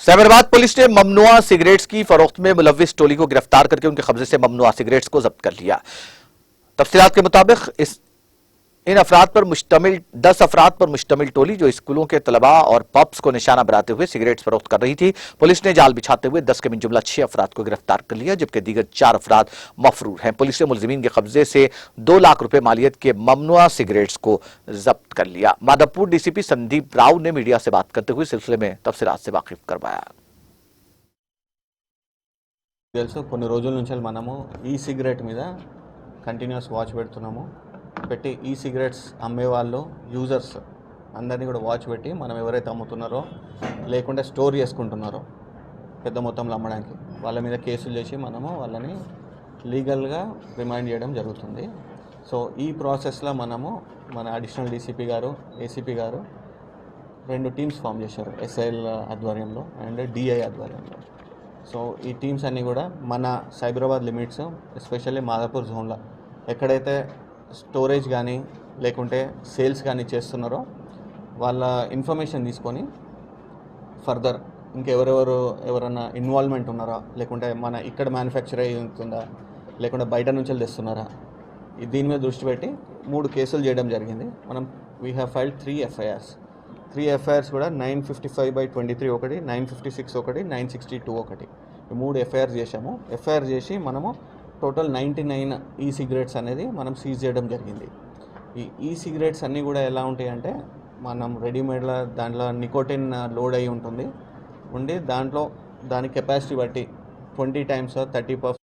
Cyberabad police ने ममनुआ cigarettes की फरोख्त में मुलव्विस टोली को गिरफ्तार करके उनके कब्जे से ममनुआ सिगरेट्स को जब्त कर लिया। तफसीलात के मुताबिक इन अफराद पर मुश्तमिल 10 अफराद पर मुश्तमिल टोली जो स्कूलों के तलबा और पब्स को निशाना बनाते हुए सिगरेट्स फरोख्त कर रही थी। पुलिस ने जाल बिछाते हुए 10 के मिन जुमला 6 अफराद को गिरफ्तार कर लिया, जबकि दीगर 4 अफराद मफरूर हैं। पुलिस ने मुलजिमीन के कब्जे से 2 लाख रुपए मालियत के ममनुआ सिगरेट्स को जब्त कर लिया। माधवपुर डीसीपी संदीप राव ने मीडिया से बात करते हुए सिलसिले में तफसीलात से वाकिफ करवाया। తెలుసు కొన్ని రోజుల నుంచి మనము ఈ సిగరెట్ మీద కంటిన్యూస్ వాచ్ పెడుతున్నాము పెట్టి ఈ సిగరెట్స్ అమ్మే వాళ్ళు యూజర్స్ అందరినీ కూడా వాచ్ పెట్టి మనం ఎవరైతే అమ్ముతున్నారో లేకుంటే స్టోర్ చేసుకుంటున్నారో పెద్ద మొత్తంలో అమ్మడానికి వాళ్ళ మీద కేసులు చేసి మనము వాళ్ళని లీగల్గా రిమైండ్ చేయడం జరుగుతుంది। సో ఈ ప్రాసెస్లో మనము మన అడిషనల్ డీసీపీ గారు ఏసీపీ గారు 2 టీమ్స్ ఫామ్ చేశారు, ఎస్ఐఎల్ ఆధ్వర్యంలో అండ్ డిఐ ఆధ్వర్యంలో। సో ఈ టీమ్స్ అన్నీ కూడా మన సైబరాబాద్ లిమిట్స్ ఎస్పెషల్లీ మాదాపూర్ జోన్లో ఎక్కడైతే స్టోరేజ్ కానీ లేకుంటే సేల్స్ కానీ చేస్తున్నారో వాళ్ళ ఇన్ఫర్మేషన్ తీసుకొని ఫర్దర్ ఎవరైనా ఇన్వాల్వ్మెంట్ ఉన్నారా లేకుంటే మన ఇక్కడ మ్యానుఫ్యాక్చర్ అవుతుందా లేకుంటే బయట నుంచి తెస్తున్నారా దీని మీద దృష్టి పెట్టి 3 కేసులు చేయడం జరిగింది। మనం we have filed 3 FIRs. 3 FIRs కూడా 955/23 ఒకటి, 956 ఒకటి, 962 ఒకటి, ఈ 3 ఎఫ్ఐఆర్ చేశాము। ఎఫ్ఐఆర్ చేసి మనము టోటల్ 99 ఈ సిగరెట్స్ అనేది మనం సీజ్ చేయడం జరిగింది। ఈ సిగరెట్స్ అన్నీ కూడా ఎలా ఉంటాయి అంటే మనం రెడీమేడ్లో దాంట్లో నికోటిన్ లోడ్ అయి ఉంటుంది, దాంట్లో దాని కెపాసిటీ బట్టి 20 times or 30